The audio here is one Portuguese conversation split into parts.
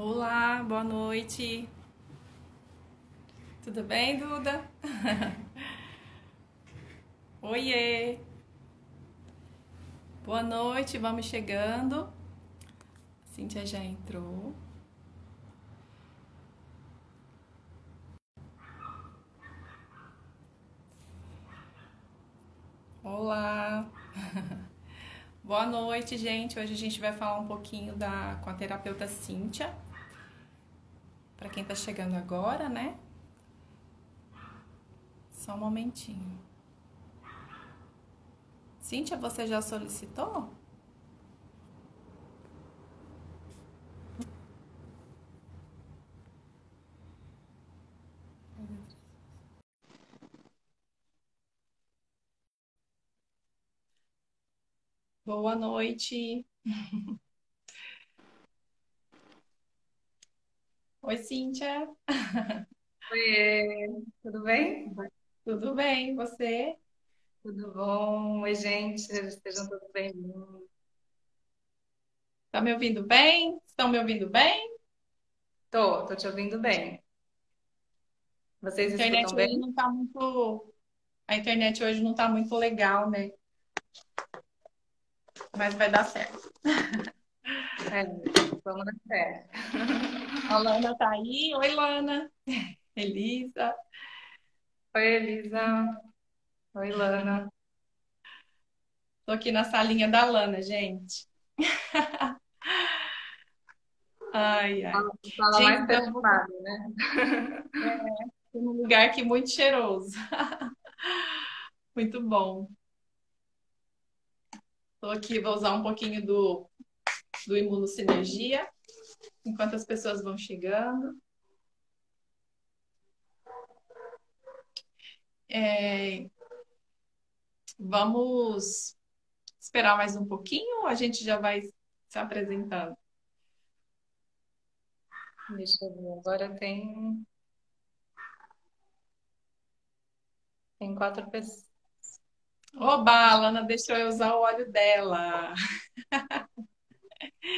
Olá, boa noite. Tudo bem, Duda? Oiê. Boa noite, vamos chegando. Cíntia já entrou. Olá. Boa noite, gente. Hoje a gente vai falar um pouquinho com a terapeuta Cíntia. Para quem tá chegando agora, né? Só um momentinho. Cíntia, você já solicitou? Boa noite. Oi, Cíntia. Oiê, tudo bem? Tudo bem, você? Tudo bom? Oi, gente, sejam todos bem-vindos. Tá me ouvindo bem? Estão me ouvindo bem? Tô te ouvindo bem. A Vocês internet escutam hoje bem? não tá muito. A internet hoje não tá muito legal, né? Mas vai dar certo. É, vamos na fé. A Lana tá aí. Oi, Lana. Elisa. Oi, Elisa. Oi, Lana. Tô aqui na salinha da Lana, gente. Ai, ai. Fala Gente, mais então eu vou perfumado, né? num lugar aqui muito cheiroso. Muito bom. Tô aqui, vou usar um pouquinho do Imunosinergia enquanto as pessoas vão chegando. É, vamos esperar mais um pouquinho ou a gente já vai se apresentando? Deixa eu ver. Agora tem quatro pessoas. Oba, a Lana deixou eu usar o óleo dela.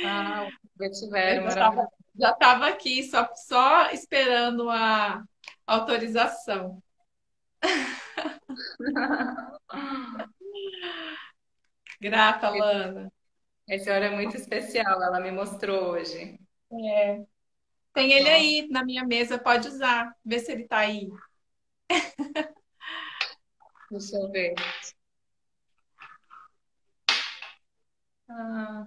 Ah, o Eu vetiver, maravilhoso. já tava aqui só esperando a autorização. Grata, Lana. Esse hora é muito especial, ela me mostrou hoje. É. Tem ele Nossa, aí na minha mesa, pode usar. Vê se ele tá aí. deixa eu ver. Ah,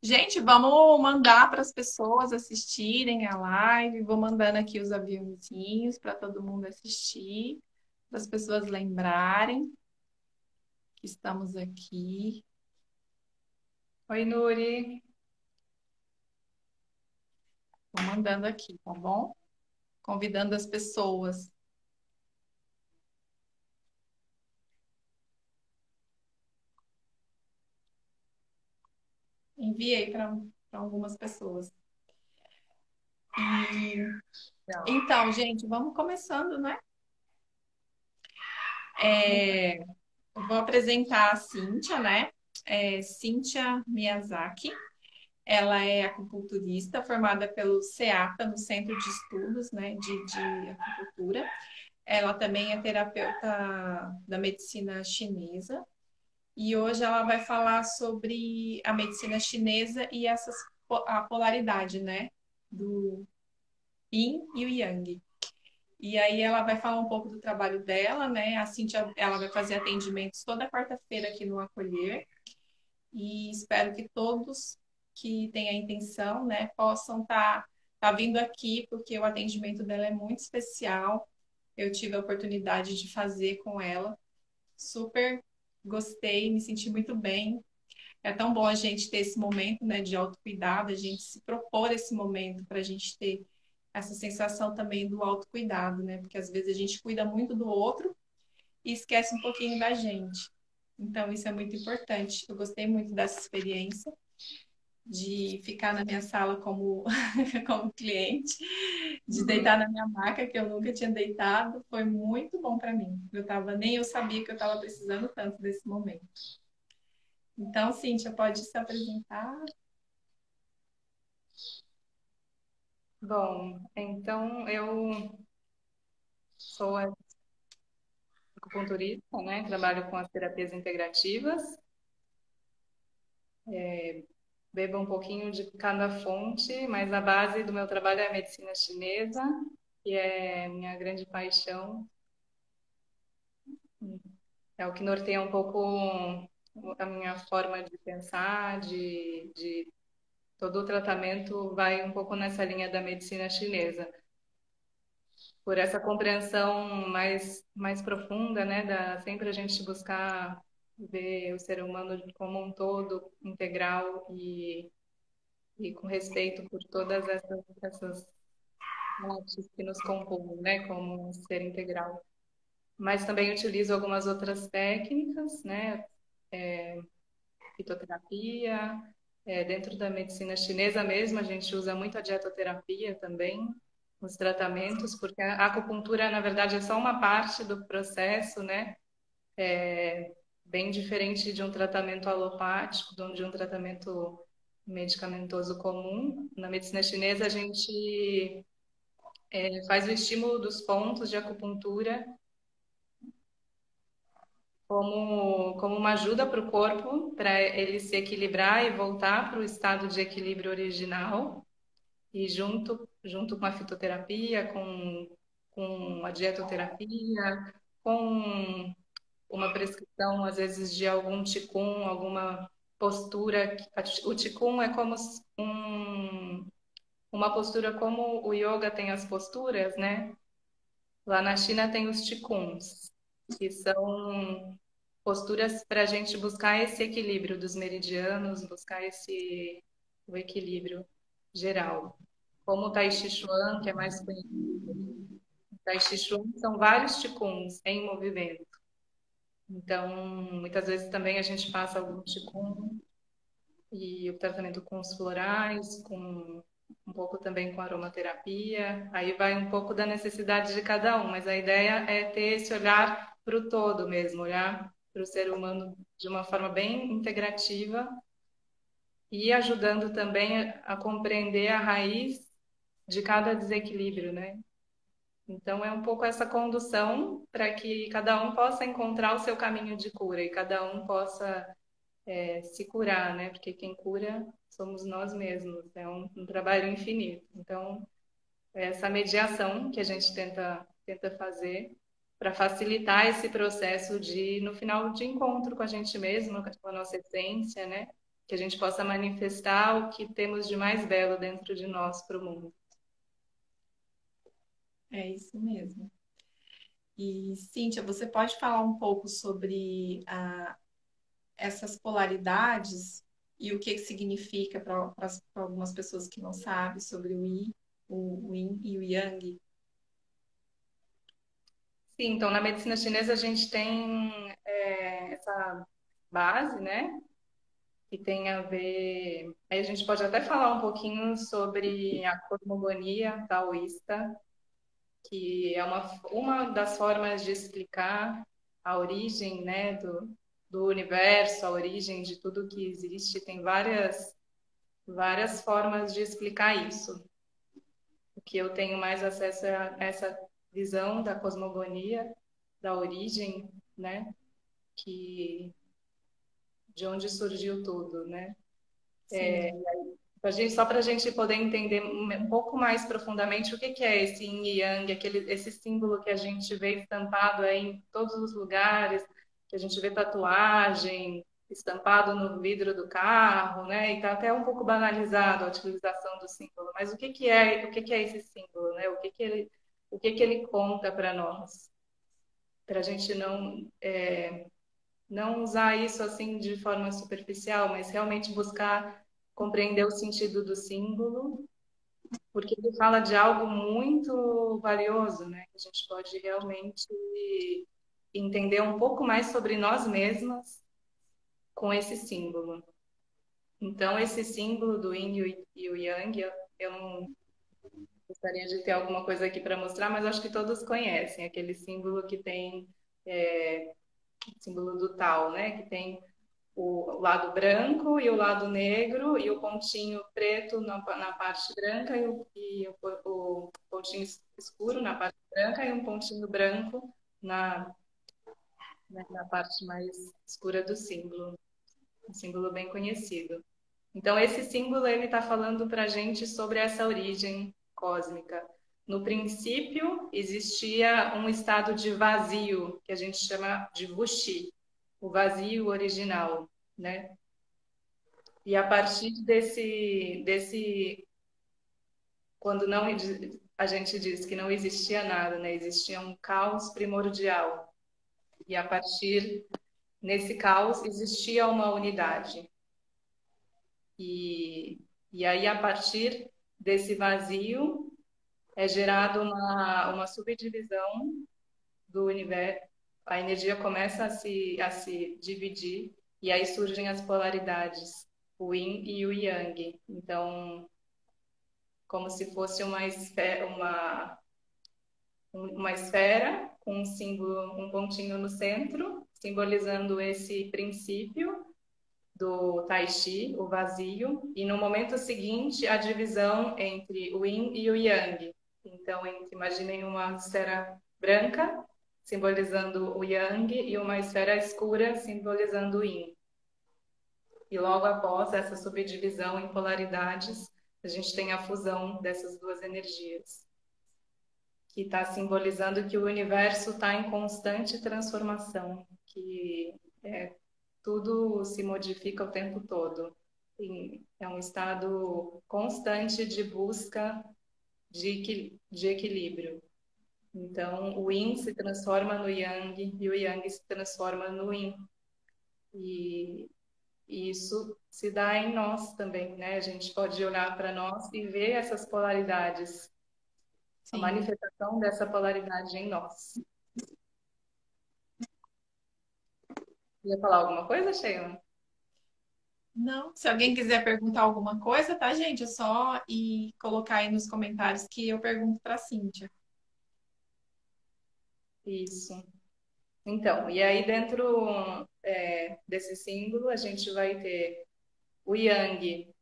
Gente, vamos mandar para as pessoas assistirem a live. Vou mandando aqui os aviãozinhos para todo mundo assistir, para as pessoas lembrarem que estamos aqui. oi, Nuri. Vou mandando aqui, tá bom? Convidando as pessoas. Enviei para algumas pessoas. E Não. então, gente, vamos começando, né? Eu vou apresentar a Cíntia, né? Cíntia Miyazaki. Ela é acupunturista formada pelo CEAPA, no Centro de Estudos, né, de Acupuntura. Ela também é terapeuta da medicina chinesa. E hoje ela vai falar sobre a medicina chinesa e a polaridade, né? Do Yin e o Yang. E aí ela vai falar um pouco do trabalho dela, né? A Cíntia, ela vai fazer atendimentos toda quarta-feira aqui no Acolher. E espero que todos que têm a intenção, né, possam tá vindo aqui, porque o atendimento dela é muito especial. Eu tive a oportunidade de fazer com ela. Super gostei, me senti muito bem. É tão bom a gente ter esse momento, né, de autocuidado, a gente se propor esse momento para a gente ter essa sensação também do autocuidado, né? Porque às vezes a gente cuida muito do outro e esquece um pouquinho da gente. Então, isso é muito importante. Eu gostei muito dessa experiência de ficar na minha sala como, como cliente, de deitar na minha maca, que eu nunca tinha deitado. Foi muito bom para mim. Nem eu sabia que eu estava precisando tanto desse momento. Então, Cíntia, pode se apresentar? Bom, então eu sou acupunturista, né? Trabalho com as terapias integrativas, bebo um pouquinho de cada fonte, mas a base do meu trabalho é a medicina chinesa, que é minha grande paixão. É o que norteia um pouco a minha forma de pensar, de todo o tratamento vai um pouco nessa linha da medicina chinesa. Por essa compreensão mais profunda, né, da sempre a gente buscar ver o ser humano como um todo integral e com respeito por todas essas partes que nos compõem, né, como um ser integral. Mas também utilizo algumas outras técnicas, né, fitoterapia, dentro da medicina chinesa mesmo, a gente usa muito a dietoterapia também, nos tratamentos, porque a acupuntura, na verdade, é só uma parte do processo, né? Bem diferente de um tratamento alopático, de um tratamento medicamentoso comum. Na medicina chinesa, a gente faz o estímulo dos pontos de acupuntura como uma ajuda para o corpo, para ele se equilibrar e voltar para o estado de equilíbrio original. E junto com a fitoterapia, com a dietoterapia, com uma prescrição, às vezes, de algum Qigong, alguma postura. O Qigong é como uma postura como o yoga tem as posturas, né? Lá na China tem os Qigongs, que são posturas para a gente buscar esse equilíbrio dos meridianos, buscar o equilíbrio geral. Como o Tai Chi Chuan, que é mais conhecido. O Tai Chi Chuan são vários Qigongs em movimento. Então, muitas vezes também a gente passa algum Qigong e o tratamento com os florais, com um pouco também com aromaterapia. Aí vai um pouco da necessidade de cada um, mas a ideia é ter esse olhar para o todo mesmo, olhar para o ser humano de uma forma bem integrativa e ajudando também a compreender a raiz de cada desequilíbrio, né? Então é um pouco essa condução para que cada um possa encontrar o seu caminho de cura e cada um possa se curar, né? Porque quem cura somos nós mesmos, é um trabalho infinito. Então, é essa mediação que a gente tenta fazer para facilitar esse processo de, no final, de encontro com a gente mesmo, com a nossa essência, né? Que a gente possa manifestar o que temos de mais belo dentro de nós para o mundo. É isso mesmo. E, Cíntia, você pode falar um pouco sobre essas polaridades e o que que significa para algumas pessoas que não sabem sobre o Yin e o Yang? Sim, então na medicina chinesa a gente tem essa base, né? Que tem a ver. Aí a gente pode até falar um pouquinho sobre a cosmogonia taoísta, que é uma das formas de explicar a origem, né, do universo, a origem de tudo que existe. Tem várias formas de explicar isso. O que eu tenho mais acesso é a essa visão da cosmogonia, da origem, né, que de onde surgiu tudo, né? Sim, Só para a gente poder entender um pouco mais profundamente o que que é esse yin e yang, esse símbolo que a gente vê estampado aí em todos os lugares, que a gente vê tatuagem, estampado no vidro do carro, né? E está até um pouco banalizado a utilização do símbolo. Mas o que que é esse símbolo, né? O que que ele conta para nós? Para a gente não usar isso assim de forma superficial, mas realmente buscar compreender o sentido do símbolo, porque ele fala de algo muito valioso, né? Que a gente pode realmente entender um pouco mais sobre nós mesmas com esse símbolo. Então, esse símbolo do Yin e o Yang, eu não gostaria de ter alguma coisa aqui para mostrar, mas acho que todos conhecem aquele símbolo que tem, símbolo do Tao, né? Que tem o lado branco e o lado negro, e o pontinho preto na parte branca o pontinho escuro na parte branca e um pontinho branco na, na parte mais escura do símbolo. Um símbolo bem conhecido. Então, esse símbolo ele está falando para a gente sobre essa origem cósmica. No princípio, existia um estado de vazio, que a gente chama de Vuxi, o vazio original, né? E a partir quando não a gente diz que não existia nada, né? Existia um caos primordial. E a partir nesse caos existia uma unidade. E aí, a partir desse vazio, é gerada uma subdivisão do universo. A energia começa a se dividir, e aí surgem as polaridades, o yin e o yang. Então, como se fosse uma esfera com um símbolo, um pontinho no centro, simbolizando esse princípio do Tai Chi, o vazio, e no momento seguinte a divisão entre o Yin e o Yang. Então, imaginem uma esfera branca, simbolizando o Yang, e uma esfera escura, simbolizando o Yin. E logo após essa subdivisão em polaridades, a gente tem a fusão dessas duas energias, que está simbolizando que o universo está em constante transformação, que tudo se modifica o tempo todo. É um estado constante de busca de equilíbrio. Então, o Yin se transforma no Yang e o Yang se transforma no Yin. E isso se dá em nós também, né? A gente pode olhar para nós e ver essas polaridades, a Sim. manifestação dessa polaridade em nós. Ia falar alguma coisa, Sheila? Não, se alguém quiser perguntar alguma coisa, tá, gente? É só ir colocar aí nos comentários que eu pergunto para a Cíntia. Isso. Então, e aí dentro desse símbolo a gente vai ter o Yang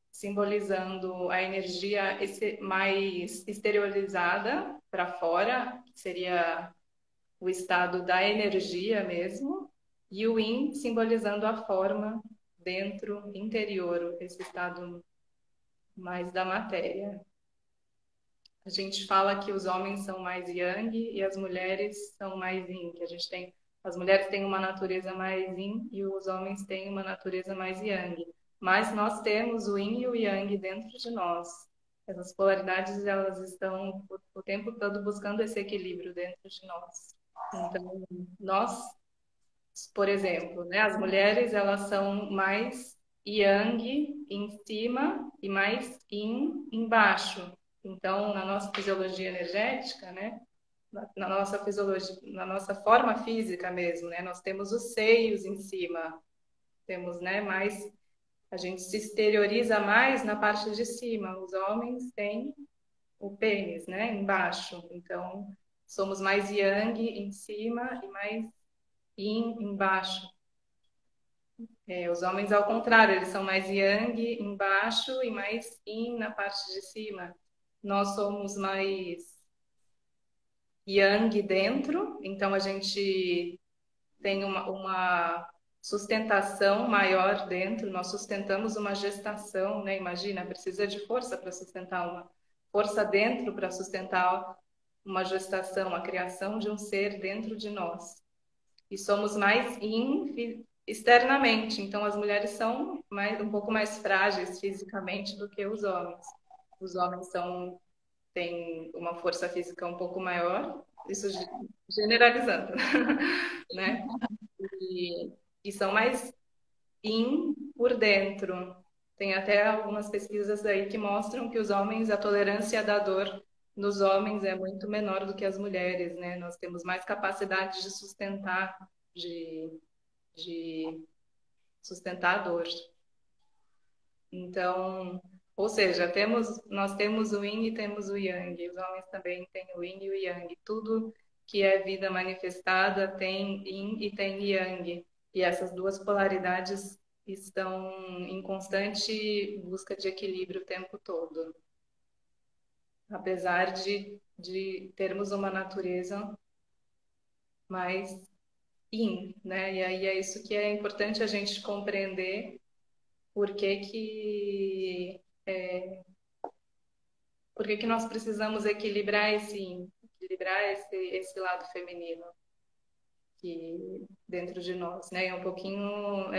simbolizando a energia mais exteriorizada para fora, que seria o estado da energia mesmo, e o Yin simbolizando a forma dentro, interior, esse estado mais da matéria. A gente fala que os homens são mais yang e as mulheres são mais yin, que a gente tem, as mulheres têm uma natureza mais yin e os homens têm uma natureza mais yang. Mas nós temos o yin e o yang dentro de nós. Essas polaridades, elas estão o tempo todo buscando esse equilíbrio dentro de nós. Então, nós, por exemplo, né, as mulheres, elas são mais yang em cima e mais yin embaixo. Então, na nossa fisiologia energética, né, na nossa fisiologia, na nossa forma física mesmo, né, nós temos os seios em cima, temos, né, mais, a gente se exterioriza mais na parte de cima. Os homens têm o pênis, né, embaixo. Então, somos mais yang em cima e mais yin embaixo. Os homens, ao contrário, eles são mais yang embaixo e mais yin na parte de cima. Nós somos mais yang dentro, então a gente tem uma sustentação maior dentro, nós sustentamos uma gestação, né? Imagina, precisa de força para sustentar uma força dentro para sustentar uma gestação, a criação de um ser dentro de nós. E somos mais externamente, então as mulheres são um pouco mais frágeis fisicamente do que os homens. Os homens têm uma força física um pouco maior, isso generalizando, né? E são mais por dentro. Tem até algumas pesquisas aí que mostram que os homens, a tolerância da dor nos homens é muito menor do que as mulheres, né? Nós temos mais capacidade de sustentar, de sustentar a dor. Então, ou seja, nós temos o yin e temos o yang. Os homens também têm o yin e o yang. Tudo que é vida manifestada tem yin e tem yang. E essas duas polaridades estão em constante busca de equilíbrio o tempo todo. Apesar de termos uma natureza mais yin, né? E aí é isso que é importante a gente compreender por que por que que nós precisamos equilibrar esse yin, equilibrar esse lado feminino que dentro de nós, né? E um pouquinho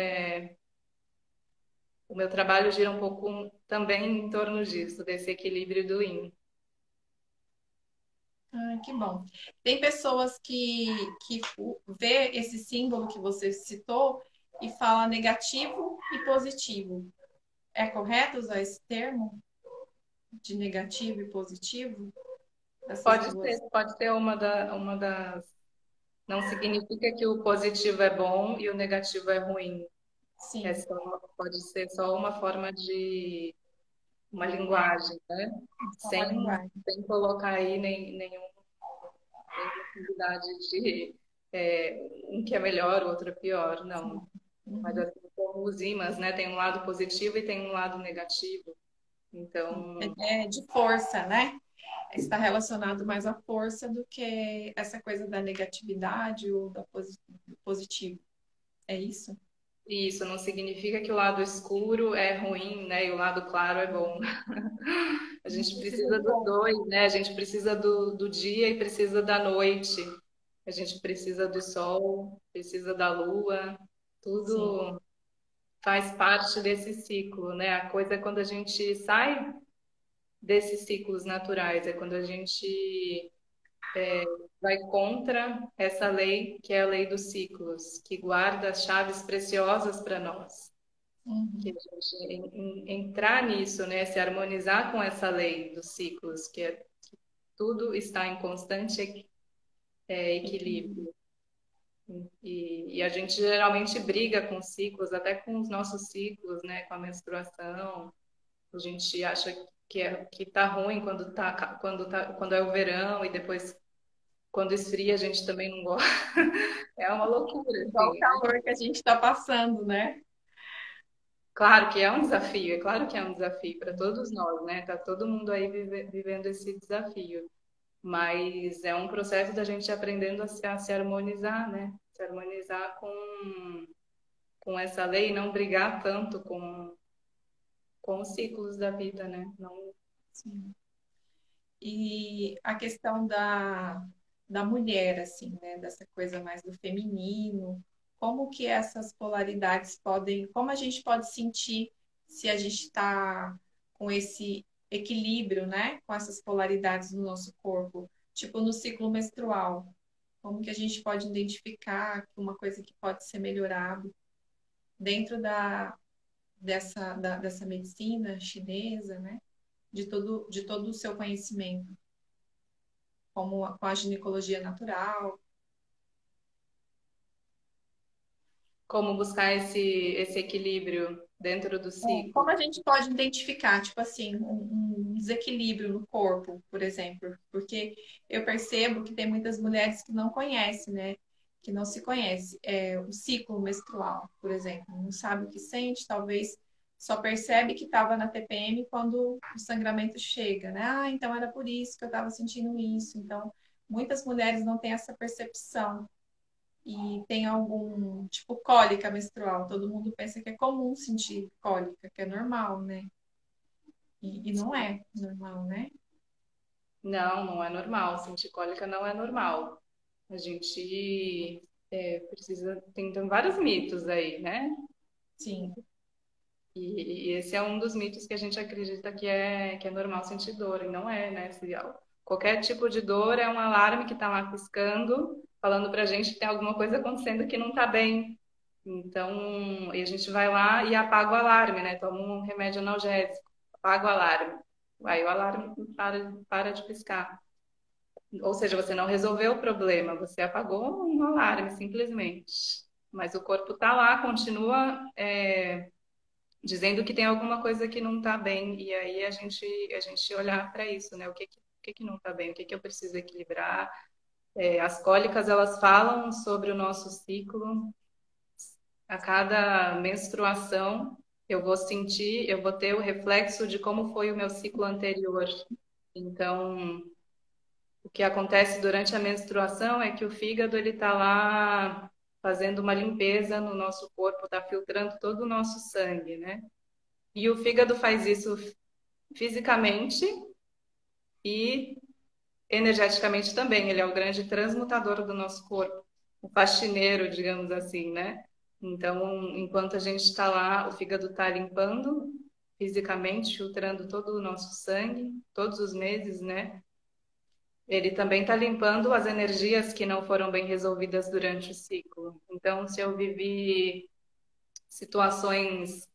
o meu trabalho gira um pouco também em torno disso, desse equilíbrio do yin. Ah, que bom. Tem pessoas que vê esse símbolo que você citou e fala negativo e positivo. É correto usar esse termo de negativo e positivo? Essas duas? Pode ser uma das. Não significa que o positivo é bom e o negativo é ruim. Sim, Pode ser só uma forma de uma linguagem, né? é uma linguagem. Sem colocar aí nenhuma possibilidade de um que é melhor, o outro é pior, não. Mas Uhum. assim como os ímãs, né? Tem um lado positivo e tem um lado negativo. Então, É de força, né? Está relacionado mais à força do que essa coisa da negatividade ou do positivo. É isso? isso não significa que o lado escuro é ruim, né? E o lado claro é bom. A gente Precisa precisa do dos outro. dois, né? A gente precisa do dia e precisa da noite. A gente precisa do sol, precisa da lua. Sim. Tudo faz parte desse ciclo, né? A coisa é quando a gente sai desses ciclos naturais, é quando a gente vai contra essa lei, que é a lei dos ciclos, que guarda as chaves preciosas para nós. Que a Uhum. gente entrar nisso, né? Se harmonizar com essa lei dos ciclos, que é tudo está em constante Equilíbrio. equilíbrio. E a gente geralmente briga com ciclos, até com os nossos ciclos, né? Com a menstruação. A gente acha que tá ruim quando é o verão e depois quando esfria a gente também não gosta. É uma loucura, Igual o assim. calor que a gente está passando, né? Claro que é um desafio, é claro que é um desafio para todos nós, né? Tá todo mundo aí vivendo esse desafio. Mas é um processo da gente aprendendo a se harmonizar, né? Se harmonizar com essa lei e não brigar tanto com os ciclos da vida, né? Não, Sim. E a questão da mulher, assim, né? Dessa coisa mais do feminino, como que essas polaridades podem, como a gente pode sentir se a gente está com esse equilíbrio, né? Com essas polaridades no nosso corpo, tipo no ciclo menstrual. Como que a gente pode identificar que uma coisa que pode ser melhorado dentro dessa medicina chinesa, né? De todo o seu conhecimento, como com a ginecologia natural. como buscar esse equilíbrio dentro do Como ciclo. a gente pode identificar, tipo assim, um desequilíbrio no corpo, por exemplo? Porque eu percebo que tem muitas mulheres que não conhecem, né? Que não se conhece. O ciclo menstrual, por exemplo. Não sabe o que sente, talvez só percebe que estava na TPM quando o sangramento chega, né? Ah, então era por isso que eu estava sentindo isso. Então, muitas mulheres não têm essa percepção e tem algum, tipo, cólica menstrual. Todo mundo pensa que é comum sentir cólica, que é normal, né? E não é normal, né? Não, não é normal. Sentir cólica não é normal. A gente precisa. Tem vários mitos aí, né? Sim, E esse é um dos mitos que a gente acredita que é normal sentir dor, e não é, né? Qualquer tipo de dor é um alarme que está lá piscando, falando pra gente que tem alguma coisa acontecendo que não tá bem. Então, e a gente vai lá e apaga o alarme, né? Toma um remédio analgésico, apaga o alarme. Aí o alarme para de piscar. Ou seja, você não resolveu o problema, você apagou um alarme, simplesmente. Mas o corpo tá lá, continua dizendo que tem alguma coisa que não está bem, e aí a gente olhar para isso, né? O que que não está bem, o que que eu preciso equilibrar. As cólicas, elas falam sobre o nosso ciclo, A cada menstruação, eu vou sentir, eu vou ter o reflexo de como foi o meu ciclo anterior. Então, o que acontece durante a menstruação é que o fígado ele está lá fazendo uma limpeza no nosso corpo, está filtrando todo o nosso sangue, né? E o fígado faz isso fisicamente e energeticamente também. Ele é o grande transmutador do nosso corpo, o faxineiro, digamos assim, né? Então, enquanto a gente está lá, o fígado está limpando fisicamente, filtrando todo o nosso sangue, todos os meses, né? Ele também está limpando as energias que não foram bem resolvidas durante o ciclo. Então, se eu vivi situações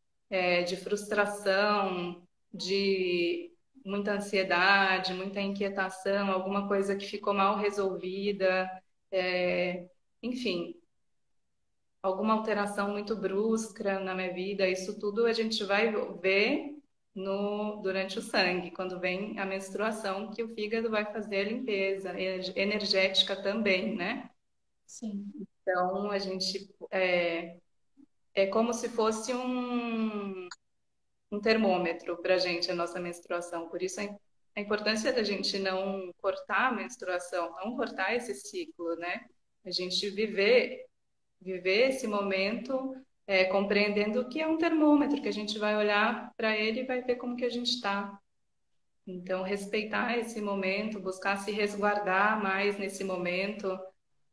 de frustração, de muita ansiedade, muita inquietação, alguma coisa que ficou mal resolvida, é, enfim, alguma alteração muito brusca na minha vida, isso tudo a gente vai ver durante o sangue, quando vem a menstruação, que o fígado vai fazer a limpeza energética também, né? Sim, Então, a gente é como se fosse um termômetro para a gente, a nossa menstruação. Por isso, a importância da gente não cortar a menstruação, não cortar esse ciclo, né? A gente viver esse momento compreendendo que é um termômetro, que a gente vai olhar para ele e vai ver como que a gente está. Então, respeitar esse momento, buscar se resguardar mais nesse momento.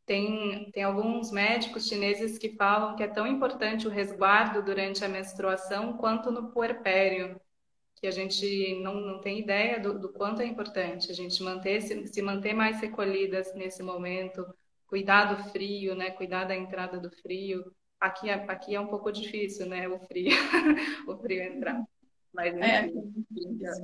Tem alguns médicos chineses que falam que é tão importante o resguardo durante a menstruação quanto no puerpério, que a gente não tem ideia do quanto é importante a gente se manter mais recolhidas nesse momento, cuidar do frio, né? Cuidar da entrada do frio. Aqui é um pouco difícil, né? O frio, o frio entrar. Mas é enfim, isso.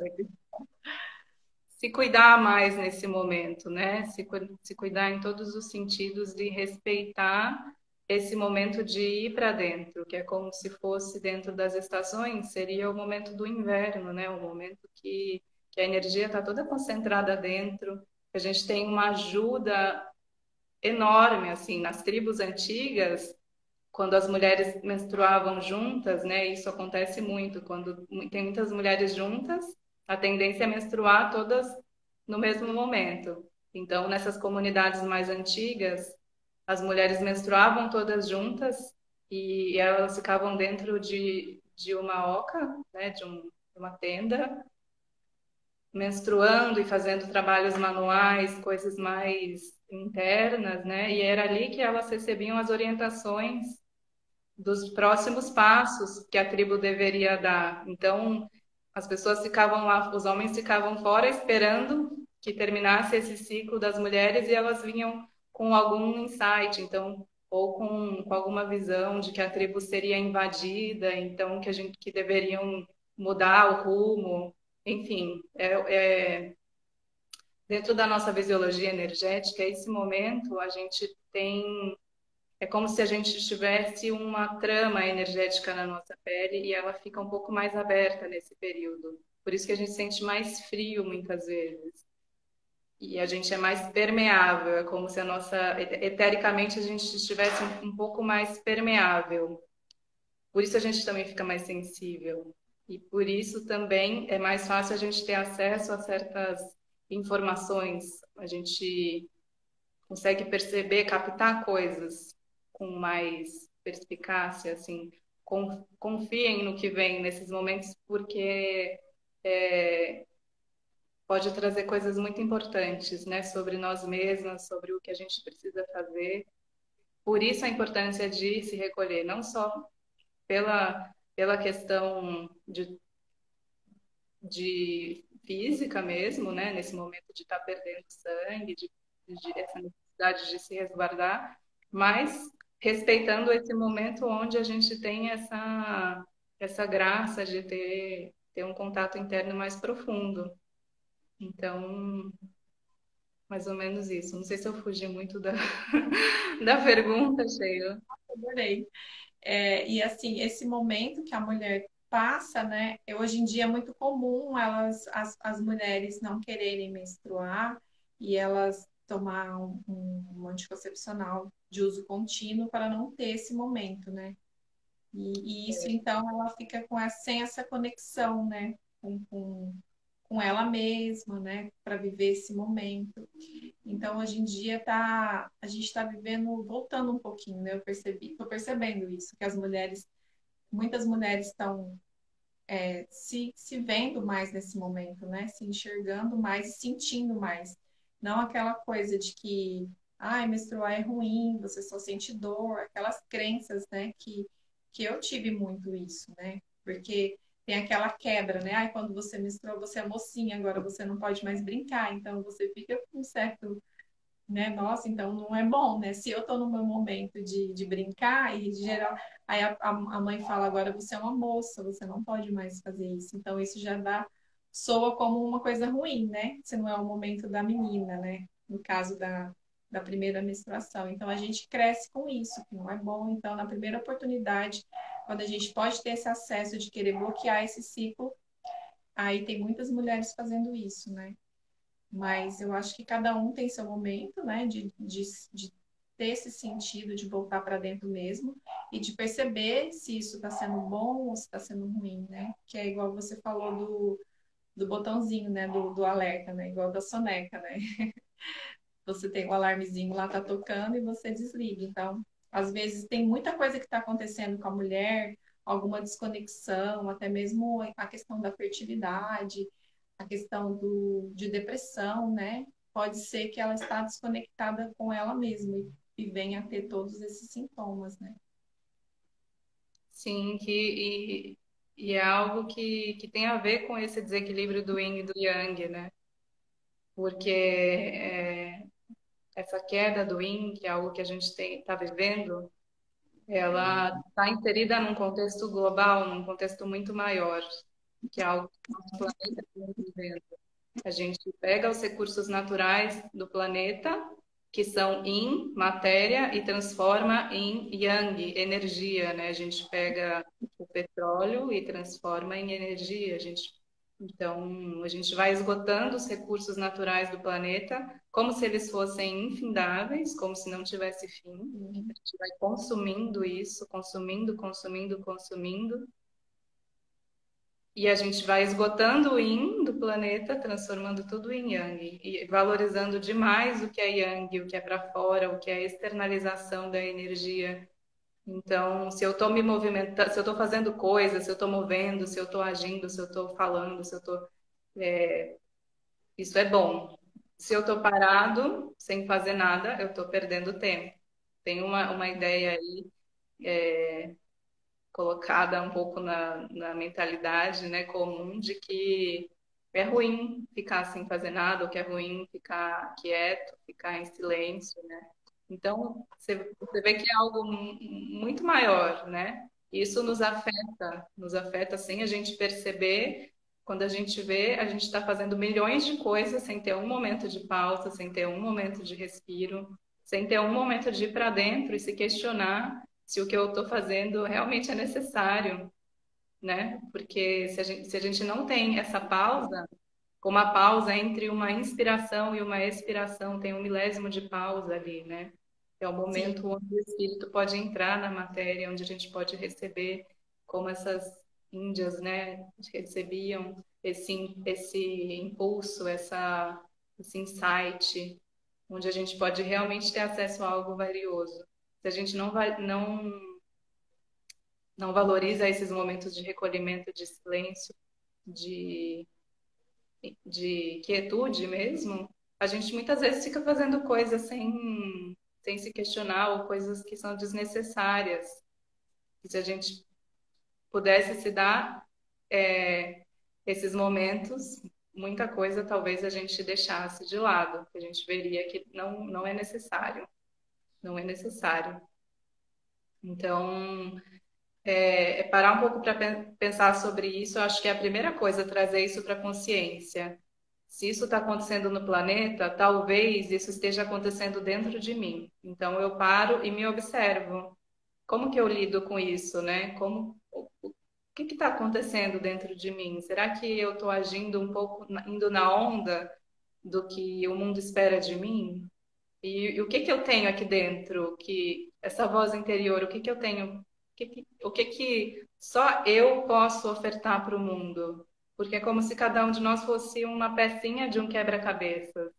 se cuidar mais nesse momento, né? Se cuidar em todos os sentidos de respeitar esse momento de ir para dentro, que é como se fosse dentro das estações, seria o momento do inverno, né? O momento que a energia está toda concentrada dentro, que a gente tem uma ajuda enorme, assim, nas tribos antigas, quando as mulheres menstruavam juntas, né? Isso acontece muito quando tem muitas mulheres juntas, a tendência é menstruar todas no mesmo momento. Então, nessas comunidades mais antigas, as mulheres menstruavam todas juntas e elas ficavam dentro de uma oca, né? De uma tenda, menstruando e fazendo trabalhos manuais, coisas mais internas, né? E era ali que elas recebiam as orientações dos próximos passos que a tribo deveria dar. Então, as pessoas ficavam lá, os homens ficavam fora esperando que terminasse esse ciclo das mulheres e elas vinham com algum insight, então, ou com alguma visão de que a tribo seria invadida, então que deveriam mudar o rumo, enfim, dentro da nossa fisiologia energética, esse momento a gente tem é como se a gente tivesse uma trama energética na nossa pele e ela fica um pouco mais aberta nesse período. Por isso que a gente sente mais frio muitas vezes. E a gente é mais permeável, é como se a nossa, etericamente, a gente estivesse um pouco mais permeável. Por isso a gente também fica mais sensível. E por isso também é mais fácil a gente ter acesso a certas informações. A gente consegue perceber, captar coisas com mais perspicácia, assim, confiem no que vem nesses momentos, porque pode trazer coisas muito importantes, né, sobre nós mesmas, sobre o que a gente precisa fazer. Por isso a importância de se recolher, não só pela questão de física mesmo, né, nesse momento de estar perdendo sangue, de essa necessidade de se resguardar, mas respeitando esse momento onde a gente tem essa graça de ter um contato interno mais profundo. Então, mais ou menos isso. Não sei se eu fugi muito da pergunta, Sheila. Adorei. E assim, esse momento que a mulher passa, né? Hoje em dia é muito comum as mulheres não quererem menstruar e elas tomar um anticoncepcional de uso contínuo para não ter esse momento, né? E isso, então, ela fica sem essa conexão, né? Com ela mesma, né? Para viver esse momento. Então, hoje em dia, a gente está vivendo, voltando um pouquinho, né? Estou percebendo isso, que muitas mulheres estão se vendo mais nesse momento, né? Se enxergando mais e sentindo mais. Não aquela coisa de que, ai, menstruar é ruim, você só sente dor, aquelas crenças, né? Que eu tive muito isso, né? Porque tem aquela quebra, né? Ai, quando você menstrua, você é mocinha, agora você não pode mais brincar, então você fica com um certo, né? Nossa, então não é bom, né? Se eu tô no meu momento de brincar e de geral, aí a mãe fala, agora você é uma moça, você não pode mais fazer isso. Então isso já soa como uma coisa ruim, né? Se não é o momento da menina, né? No caso da primeira menstruação. Então a gente cresce com isso, que não é bom. Então, na primeira oportunidade, quando a gente pode ter esse acesso de querer bloquear esse ciclo, aí tem muitas mulheres fazendo isso, né? Mas eu acho que cada um tem seu momento, né, de ter esse sentido de voltar para dentro mesmo e de perceber se isso está sendo bom ou se está sendo ruim, né? Que é igual você falou do botãozinho, né, do alerta, né? Igual da soneca, né? Você tem o alarmezinho lá, tá tocando e você desliga. Então, às vezes tem muita coisa que está acontecendo com a mulher, alguma desconexão, até mesmo a questão da fertilidade, a questão de depressão, né? Pode ser que ela está desconectada com ela mesma e venha a ter todos esses sintomas, né? Sim, e é algo que tem a ver com esse desequilíbrio do yin e do yang, né? Porque essa queda do yin, que é algo que a gente está vivendo, ela está inserida num contexto global, num contexto muito maior, que é algo que o nosso planeta está vivendo. A gente pega os recursos naturais do planeta, que são yin, matéria, e transforma em yang, energia, né? A gente pega o petróleo e transforma em energia. Então, a gente vai esgotando os recursos naturais do planeta como se eles fossem infindáveis, como se não tivesse fim. A gente vai consumindo isso, consumindo, consumindo, consumindo, e a gente vai esgotando o yin do planeta, transformando tudo em yang e valorizando demais o que é yang, o que é para fora, o que é externalização da energia. Então, se eu estou me movimentando, se eu estou fazendo coisas, se eu estou movendo, se eu estou agindo, se eu estou falando, se eu estou. Isso é bom. Se eu estou parado, sem fazer nada, eu estou perdendo tempo. Tem uma ideia aí colocada um pouco na mentalidade, né, comum de que é ruim ficar sem fazer nada, ou que é ruim ficar quieto, ficar em silêncio, né? Então, você vê que é algo muito maior, né? Isso nos afeta sem a gente perceber. Quando a gente vê, a gente está fazendo milhões de coisas sem ter um momento de pausa, sem ter um momento de respiro, sem ter um momento de ir para dentro e se questionar se o que eu estou fazendo realmente é necessário, né? Porque se a gente não tem essa pausa, como a pausa entre uma inspiração e uma expiração, tem um milésimo de pausa ali, né? É o momento Sim, onde o espírito pode entrar na matéria, onde a gente pode receber, como essas índias, né, recebiam esse impulso, esse insight, onde a gente pode realmente ter acesso a algo valioso. Se a gente não valoriza esses momentos de recolhimento, de silêncio, de de quietude mesmo, a gente muitas vezes fica fazendo coisas sem se questionar ou coisas que são desnecessárias. E se a gente pudesse se dar esses momentos, muita coisa talvez a gente deixasse de lado, a gente veria que não é necessário, não é necessário. Então, parar um pouco para pensar sobre isso, eu acho que é a primeira coisa, trazer isso para a consciência. Se isso está acontecendo no planeta, talvez isso esteja acontecendo dentro de mim. Então eu paro e me observo. Como que eu lido com isso, né? O que está acontecendo dentro de mim? Será que eu estou agindo um pouco, indo na onda do que o mundo espera de mim? E o que que eu tenho aqui dentro? Que essa voz interior, o que que eu tenho? o que que só eu posso ofertar para o mundo? Porque é como se cada um de nós fosse uma pecinha de um quebra-cabeça.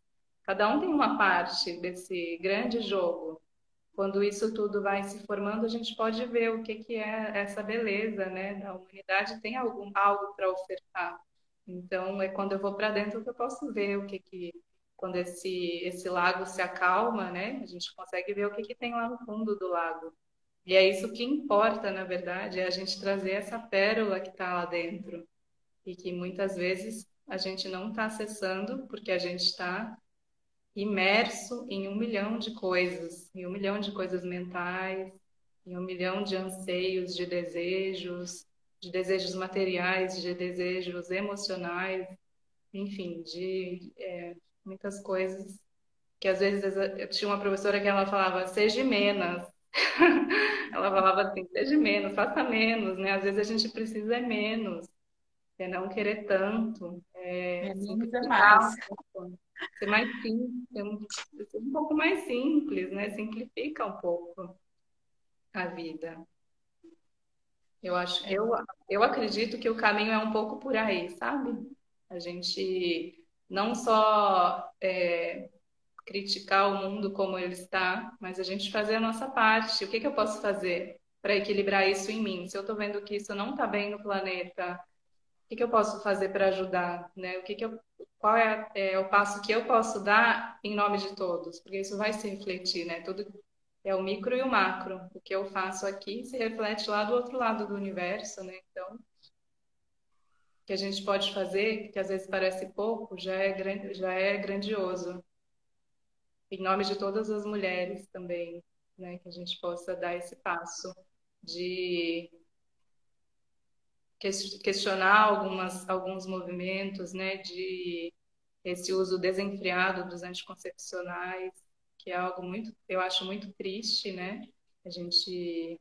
Cada um tem uma parte desse grande jogo. Quando isso tudo vai se formando, a gente pode ver o que que é essa beleza, né? A humanidade tem algo para ofertar. Então, é quando eu vou para dentro que eu posso ver o que que quando esse lago se acalma, né? A gente consegue ver o que que tem lá no fundo do lago. E é isso que importa, na verdade, é a gente trazer essa pérola que está lá dentro e que muitas vezes a gente não está acessando porque a gente está imerso em 1 milhão de coisas, em 1 milhão de coisas mentais, em 1 milhão de anseios, de desejos materiais, de desejos emocionais, enfim, de muitas coisas que às vezes eu tinha uma professora que ela falava, seja menos. Ela falava assim, seja menos, faça menos, né? Às vezes a gente precisa é menos, é não querer tanto, é É menos é simplificar mais. um pouco, ser mais simples, ser um pouco mais simples, né? Simplifica um pouco a vida. Eu acho, É, eu acredito que o caminho é um pouco por aí, sabe? A gente não só criticar o mundo como ele está, mas a gente fazer a nossa parte. O que que eu posso fazer para equilibrar isso em mim? Se eu estou vendo que isso não está bem no planeta, o que que eu posso fazer para ajudar, né? Qual o passo que eu posso dar em nome de todos? Porque isso vai se refletir, né? Tudo é o micro e o macro. O que eu faço aqui se reflete lá do outro lado do universo, né? Então, o que a gente pode fazer, que às vezes parece pouco, já é grandioso. Em nome de todas as mulheres também, né? Que a gente possa dar esse passo de questionar alguns movimentos, né? De esse uso desenfreado dos anticoncepcionais, que é algo muito, eu acho muito triste, né? A gente,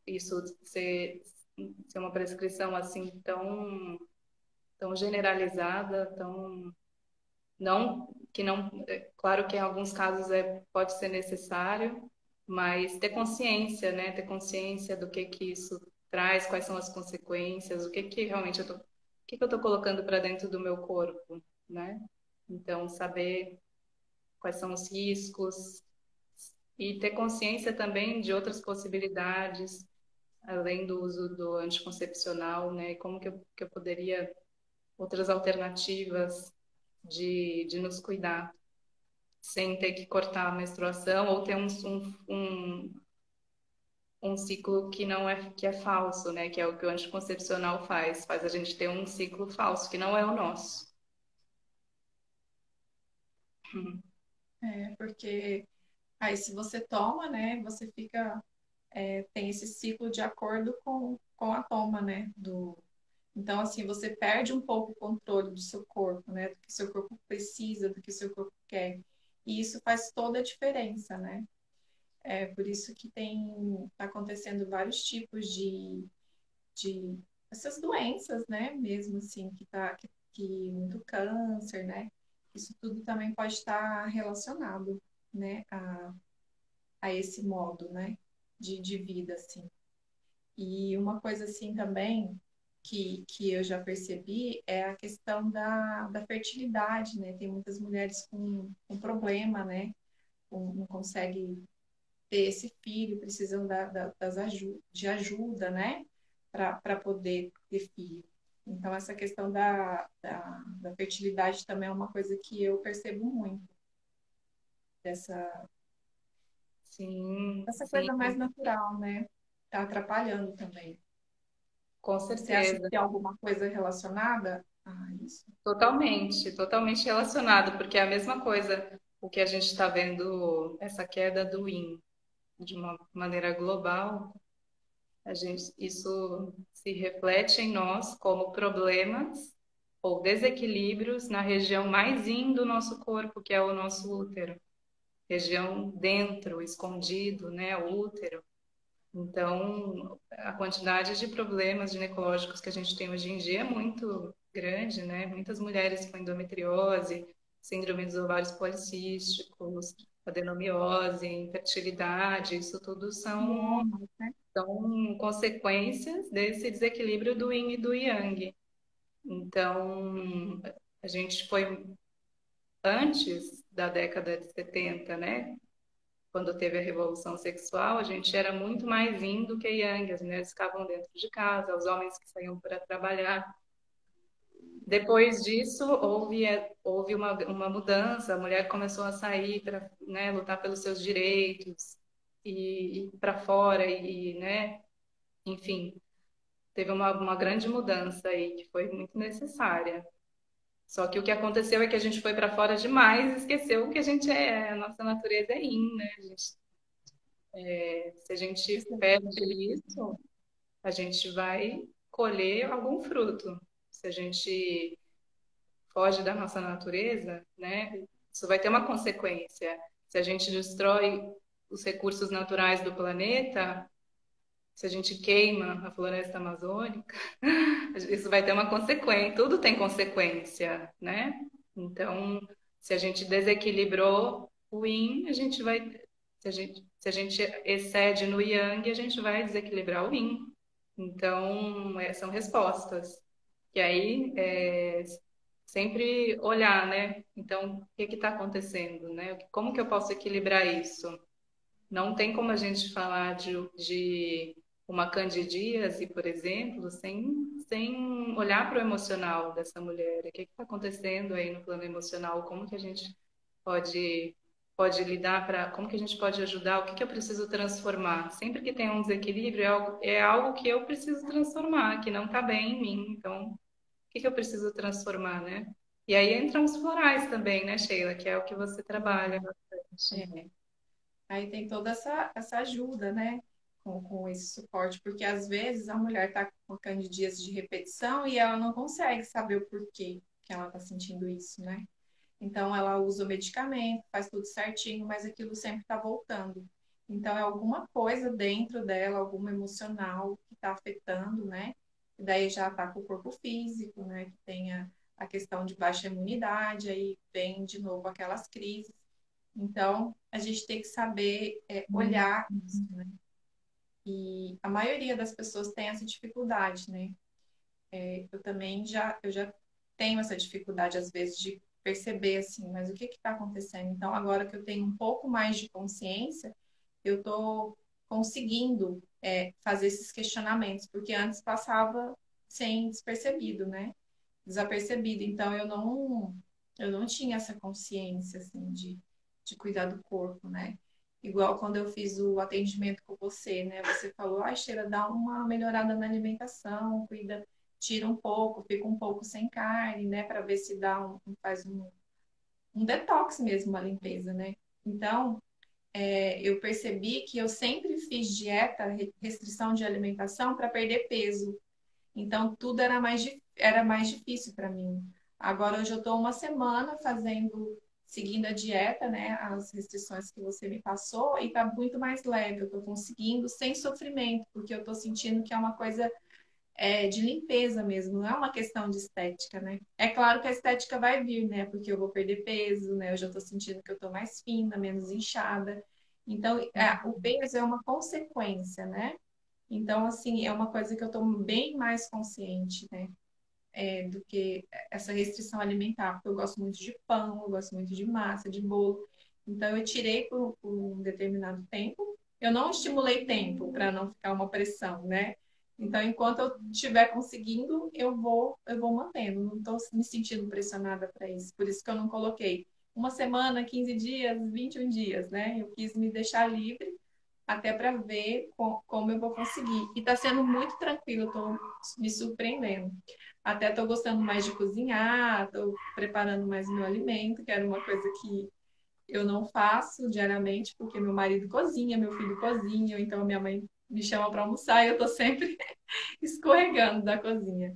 isso ser uma prescrição assim tão generalizada, tão, não, que não, claro que em alguns casos pode ser necessário, mas ter consciência, né? Ter consciência do que isso traz, quais são as consequências, o que que realmente o que que eu estou colocando para dentro do meu corpo, né? Então, saber quais são os riscos e ter consciência também de outras possibilidades, além do uso do anticoncepcional, né? E como que eu poderia, outras alternativas de nos cuidar, sem ter que cortar a menstruação ou ter um ciclo que não é, que é falso, né? Que é o que o anticoncepcional faz a gente ter um ciclo falso, que não é o nosso. porque aí se você toma, né, você fica, tem esse ciclo de acordo com a toma, né, então, assim, você perde um pouco o controle do seu corpo, né, do que seu corpo precisa, do que seu corpo quer, e isso faz toda a diferença, né, é por isso que tá acontecendo vários tipos de essas doenças, né, mesmo assim, que muito câncer, né, isso tudo também pode estar relacionado, né, a esse modo, né, de vida, assim. E uma coisa, assim, também que eu já percebi é a questão da fertilidade, né, tem muitas mulheres com problema, né, não conseguem ter esse filho, precisam de ajuda, né, para poder ter filho. Então, essa questão da fertilidade também é uma coisa que eu percebo muito, dessa, Sim, essa sim, coisa mais natural, né? Tá atrapalhando também. com Você acha que certeza. tem alguma coisa relacionada a isso? Totalmente, totalmente relacionado, porque é a mesma coisa o que a gente está vendo, essa queda do yin de uma maneira global, isso se reflete em nós como problemas ou desequilíbrios na região mais yin do nosso corpo, que é o nosso útero, região dentro, escondido, né, o útero. Então, a quantidade de problemas ginecológicos que a gente tem hoje em dia é muito grande, né? Muitas mulheres com endometriose, síndrome dos ovários policísticos, adenomiose, infertilidade, isso tudo Nossa. são consequências desse desequilíbrio do yin e do yang. Então, a gente foi antes da década de 70, né? Quando teve a revolução sexual, a gente era muito mais yin do que yang. As mulheres ficavam dentro de casa, os homens que saíam para trabalhar. Depois disso, houve uma mudança, a mulher começou a sair para, né, lutar pelos seus direitos e ir para fora, né, enfim, teve uma grande mudança aí que foi muito necessária. Só que o que aconteceu é que a gente foi para fora demais e esqueceu que a gente a nossa natureza é yin, né? Se a gente perde isso, a gente vai colher algum fruto. Se a gente foge da nossa natureza, né? Isso vai ter uma consequência. Se a gente destrói os recursos naturais do planeta, se a gente queima a floresta amazônica, isso vai ter uma consequência. Tudo tem consequência, né? Então, se a gente desequilibrou o yin, a gente vai. Se a gente excede no yang, a gente vai desequilibrar o yin. Então, são respostas. E aí, sempre olhar, né? Então, o que está acontecendo, né? Como que eu posso equilibrar isso? Não tem como a gente falar de uma candidíase, por exemplo, sem olhar para o emocional dessa mulher. O que está acontecendo aí no plano emocional? Como que a gente pode, pode lidar para, como que a gente pode ajudar? O que que eu preciso transformar? Sempre que tem um desequilíbrio, é algo que eu preciso transformar, que não está bem em mim. Então, o que que eu preciso transformar, né? E aí entram os florais também, né, Sheila? Que é o que você trabalha bastante. É. Aí tem toda essa ajuda, né? Com esse suporte, porque às vezes a mulher está com candidias de repetição e ela não consegue saber o porquê que ela está sentindo isso, né? Então ela usa o medicamento, faz tudo certinho, mas aquilo sempre está voltando. Então é alguma coisa dentro dela, alguma emocional que está afetando, né? E daí já está com o corpo físico, né? Que tem a questão de baixa imunidade, aí vem de novo aquelas crises. Então, a gente tem que saber olhar isso, né? E a maioria das pessoas tem essa dificuldade, né? Eu também já tenho essa dificuldade, às vezes, de perceber, assim, mas o que está acontecendo? Então, agora que eu tenho um pouco mais de consciência, eu estou conseguindo fazer esses questionamentos, porque antes passava sem despercebido, né? Desapercebido. Então, eu não tinha essa consciência, assim, de cuidar do corpo, né? Igual quando eu fiz o atendimento com você, né? Você falou, ah, Sheila, dá uma melhorada na alimentação, cuida, tira um pouco, fica um pouco sem carne, né? Para ver se faz um detox mesmo, uma limpeza, né? Então, eu percebi que eu sempre fiz dieta, restrição de alimentação para perder peso. Então, tudo era mais difícil para mim. Agora, hoje eu estou uma semana seguindo a dieta, né? As restrições que você me passou, e está muito mais leve. Eu estou conseguindo sem sofrimento, porque eu estou sentindo que é uma coisa de limpeza mesmo, não é uma questão de estética, né? É claro que a estética vai vir, né? Porque eu vou perder peso, né? Eu já estou sentindo que eu estou mais fina, menos inchada. Então, o peso é uma consequência, né? Então, assim, é uma coisa que eu estou bem mais consciente, né? Do que essa restrição alimentar, porque eu gosto muito de pão, eu gosto muito de massa, de bolo. Então, eu tirei por um determinado tempo. Eu não estimulei tempo para não ficar uma pressão, né? Então, enquanto eu estiver conseguindo, eu vou mantendo. Não estou me sentindo pressionada para isso. Por isso que eu não coloquei uma semana, 15 dias, 21 dias, né? Eu quis me deixar livre até para ver como eu vou conseguir. E está sendo muito tranquilo, estou me surpreendendo. Até estou gostando mais de cozinhar, estou preparando mais o meu alimento, que era uma coisa que eu não faço diariamente, porque meu marido cozinha, meu filho cozinha, ou então minha mãe me chama para almoçar e eu estou sempre escorregando da cozinha.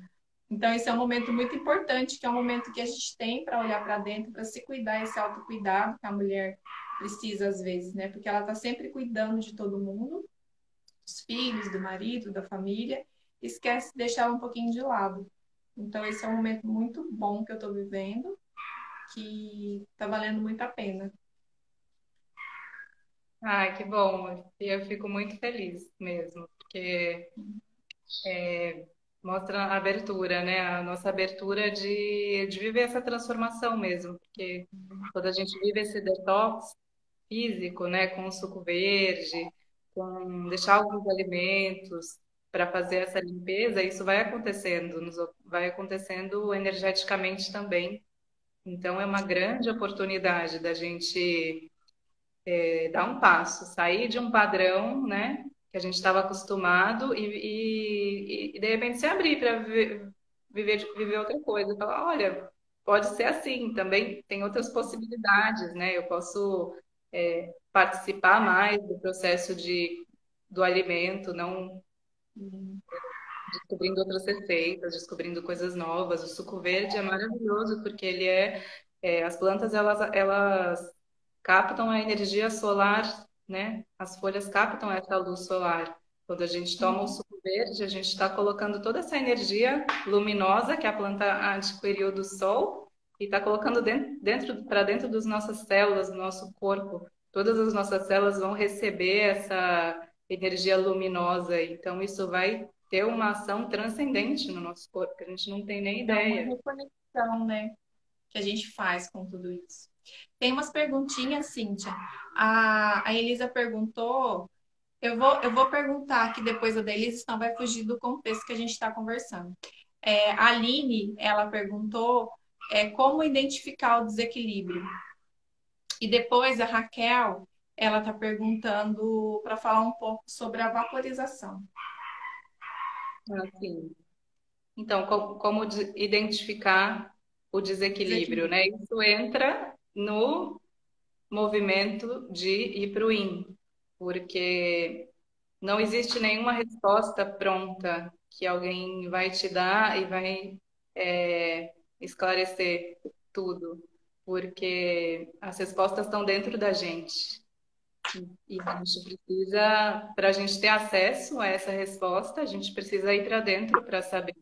Então, esse é um momento muito importante, que é um momento que a gente tem para olhar para dentro, para se cuidar, esse autocuidado que a mulher precisa às vezes, né? Porque ela está sempre cuidando de todo mundo, dos filhos, do marido, da família, e esquece de deixar ela um pouquinho de lado. Então, esse é um momento muito bom que eu estou vivendo, que está valendo muito a pena. Ah, que bom. E eu fico muito feliz mesmo, porque mostra a abertura, né? A nossa abertura de viver essa transformação mesmo, porque quando a gente vive esse detox físico, né, com o suco verde, com deixar alguns alimentos para fazer essa limpeza, isso vai acontecendo, vai acontecendo energeticamente também. Então é uma grande oportunidade da gente dar um passo, sair de um padrão, né, que a gente estava acostumado e de repente se abrir para viver outra coisa. Falar, olha, pode ser assim, também tem outras possibilidades, né? Eu posso participar mais do processo do alimento, não descobrindo outras receitas, descobrindo coisas novas. O suco verde é maravilhoso porque as plantas elas captam a energia solar, né? As folhas captam essa luz solar. Quando a gente toma o Uhum. suco verde, a gente está colocando toda essa energia luminosa que a planta adquiriu do sol e está colocando para dentro das nossas células, do nosso corpo. Todas as nossas células vão receber essa energia luminosa. Então, isso vai ter uma ação transcendente no nosso corpo, que a gente não tem nem É uma ideia. reconexão, né, que a gente faz com tudo isso. Tem umas perguntinhas, Cíntia. A Elisa perguntou. Eu vou perguntar aqui depois a da Elisa, senão vai fugir do contexto que a gente está conversando. A Aline, ela perguntou como identificar o desequilíbrio. E depois a Raquel, ela está perguntando para falar um pouco sobre a vaporização. Assim, então, como identificar o desequilíbrio, Desequilíbrio. né? Isso entra no movimento de ir para o yin, porque não existe nenhuma resposta pronta que alguém vai te dar e vai esclarecer tudo, porque as respostas estão dentro da gente. E a gente precisa, para a gente ter acesso a essa resposta, a gente precisa ir para dentro para saber.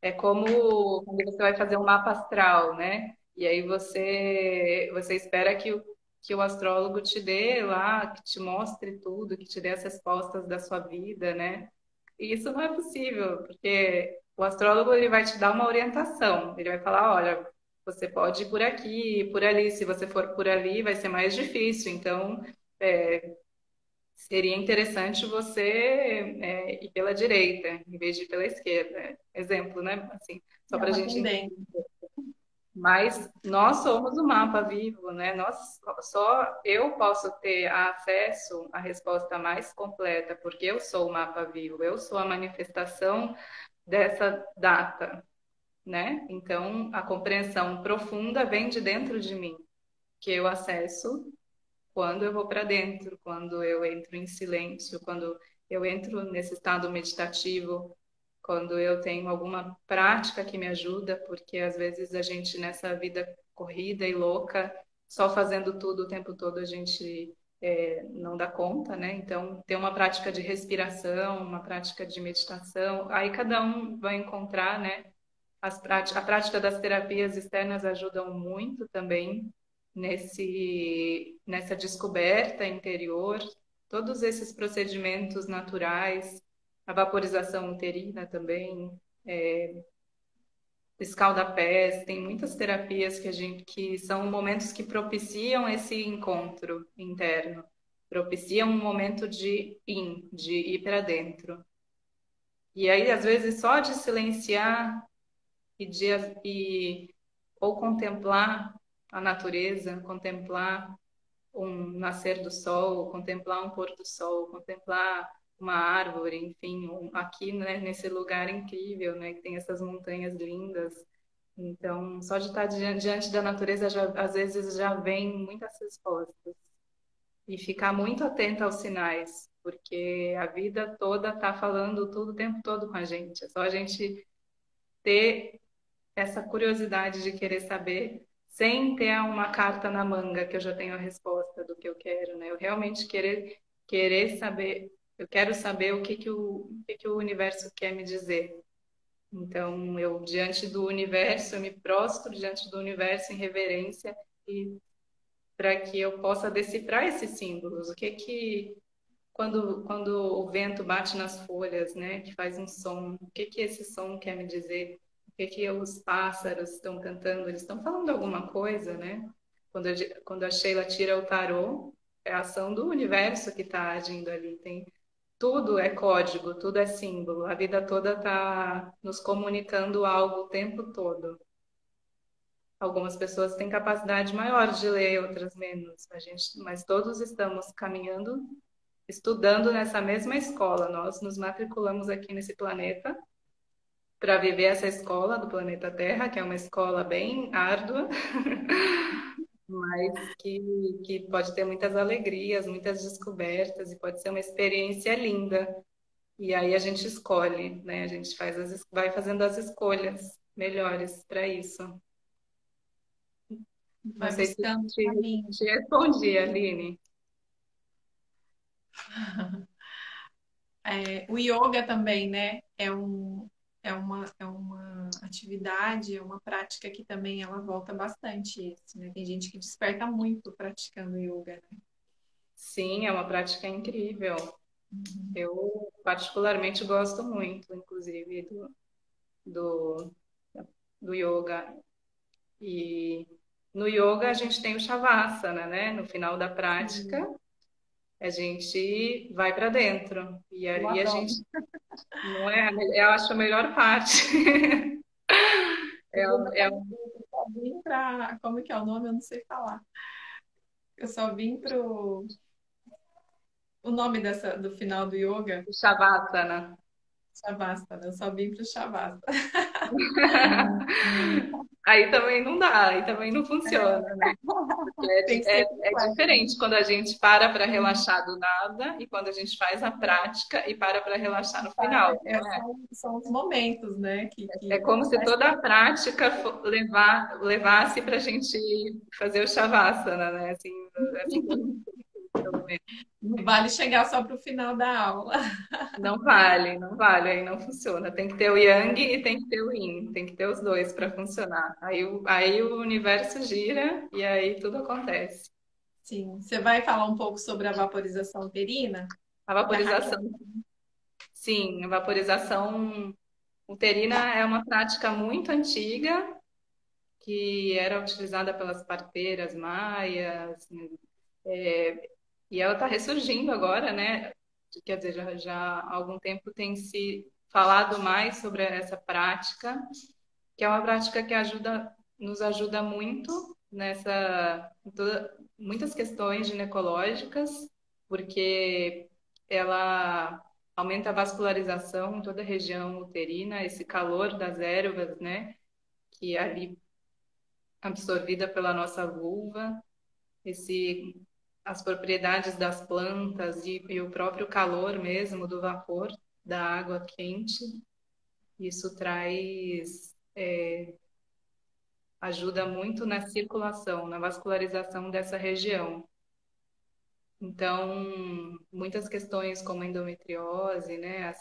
É como quando você vai fazer um mapa astral, né? E aí você espera que o astrólogo te dê lá, que te mostre tudo, que te dê as respostas da sua vida, né? E isso não é possível, porque o astrólogo ele vai te dar uma orientação. Ele vai falar, olha, você pode ir por aqui, por ali. Se você for por ali, vai ser mais difícil. Então, seria interessante você ir pela direita, em vez de ir pela esquerda. Exemplo, né? Assim, só É para a uma gente entender. tendência. Mas nós somos o mapa vivo, né? Só eu posso ter acesso à resposta mais completa, porque eu sou o mapa vivo, eu sou a manifestação dessa data, né? Então, a compreensão profunda vem de dentro de mim, que eu acesso quando eu vou para dentro, quando eu entro em silêncio, quando eu entro nesse estado meditativo, quando eu tenho alguma prática que me ajuda, porque às vezes a gente nessa vida corrida e louca, só fazendo tudo o tempo todo, a gente não dá conta, né? Então, ter uma prática de respiração, uma prática de meditação, aí cada um vai encontrar, né? A prática das terapias externas ajudam muito também nessa descoberta interior, todos esses procedimentos naturais, a vaporização uterina também, escalda-pés, tem muitas terapias que são momentos que propiciam esse encontro interno, propiciam um momento de ir para dentro. E aí, às vezes, só de silenciar e, de, e ou contemplar a natureza, contemplar um nascer do sol, contemplar um pôr do sol, contemplar uma árvore, enfim, aqui, né, nesse lugar incrível, né, que tem essas montanhas lindas. Então, só de estar diante da natureza, às vezes já vem muitas respostas. E ficar muito atenta aos sinais, porque a vida toda está falando tudo o tempo todo com a gente. É só a gente ter essa curiosidade de querer saber, sem ter uma carta na manga que eu já tenho a resposta do que eu quero, né? Eu realmente querer saber, eu quero saber o que que o universo quer me dizer. Então, eu diante do universo, eu me prostro diante do universo em reverência e para que eu possa decifrar esses símbolos. O que que quando o vento bate nas folhas, né, que faz um som, o que que esse som quer me dizer? O que que os pássaros estão cantando? Eles estão falando alguma coisa, né? Quando a Sheila tira o tarô, é a ação do universo que está agindo ali. Tudo é código, tudo é símbolo. A vida toda está nos comunicando algo o tempo todo. Algumas pessoas têm capacidade maior de ler, outras menos. Mas todos estamos caminhando, estudando nessa mesma escola. Nós nos matriculamos aqui nesse planeta para viver essa escola do planeta Terra, que é uma escola bem árdua, mas que pode ter muitas alegrias, muitas descobertas e pode ser uma experiência linda. E aí a gente escolhe, né? A gente vai fazendo as escolhas melhores para isso. Não Vai sei se buscando o caminho. te respondi, Aline. O yoga também, né? É uma atividade, é uma prática que também ela volta bastante isso, né? Tem gente que desperta muito praticando yoga, né? Sim, é uma prática incrível. Eu particularmente gosto muito, inclusive, do, do yoga. E no yoga a gente tem o Shavasana, né? No final da prática, Sim, a gente vai para dentro. E eu ali a adoro. gente, não é? Eu acho a melhor parte. É, é Eu só vim para. Como que é o nome? Eu não sei falar. Eu só vim pro. O nome do final do yoga, o Shavasana. Shavasana. Eu só vim pro Shavasana. Aí também não dá, aí também não funciona, né? Porque Tem que ser é completo. diferente quando a gente para relaxar do nada e quando a gente faz a prática e para relaxar no final, não é? São os momentos, né? É como se Mas toda a prática levasse para a gente fazer o Shavasana, né? Assim, é pelo menos. não vale chegar só pro final da aula. Não vale, não vale, aí não funciona. Tem que ter o Yang e tem que ter o Yin, tem que ter os dois para funcionar. Aí o universo gira e aí tudo acontece. Sim. Você vai falar um pouco sobre a vaporização uterina? A Que a Raquel. vaporização, sim, a vaporização uterina é uma prática muito antiga que era utilizada pelas parteiras maias, e ela está ressurgindo agora, né? Quer dizer, já há algum tempo tem se falado mais sobre essa prática, que é uma prática que nos ajuda muito muitas questões ginecológicas, porque ela aumenta a vascularização em toda a região uterina, esse calor das ervas, né? Que é ali absorvida pela nossa vulva, esse, as propriedades das plantas e o próprio calor mesmo do vapor da água quente, isso ajuda muito na circulação, na vascularização dessa região. Então, muitas questões como endometriose, né,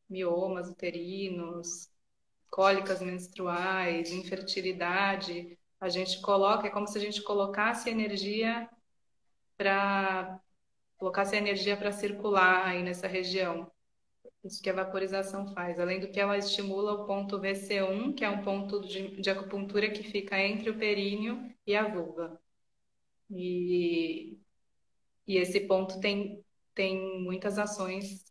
miomas uterinos, cólicas menstruais, infertilidade, a gente coloca, é como se a gente para colocasse energia para circular aí nessa região. Isso que a vaporização faz. Além do que ela estimula o ponto VC1, que é um ponto de acupuntura que fica entre o períneo e a vulva. E, e esse ponto tem muitas ações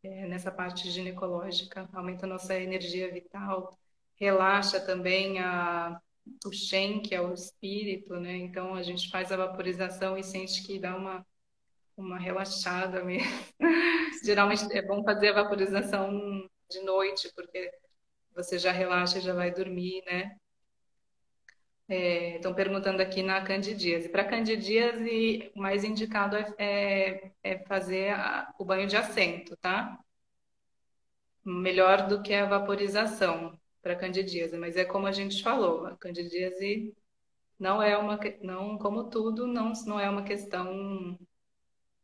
nessa parte ginecológica, aumenta a nossa energia vital, relaxa também o Shen, que é o espírito, né? Então a gente faz a vaporização e sente que dá uma relaxada mesmo. Geralmente é bom fazer a vaporização de noite, porque você já relaxa e já vai dormir, né? Estão perguntando aqui na candidíase. Para candidíase, o mais indicado é fazer o banho de assento, tá? Melhor do que a vaporização para candidíase, mas é como a gente falou, a candidíase não, como tudo, não é uma questão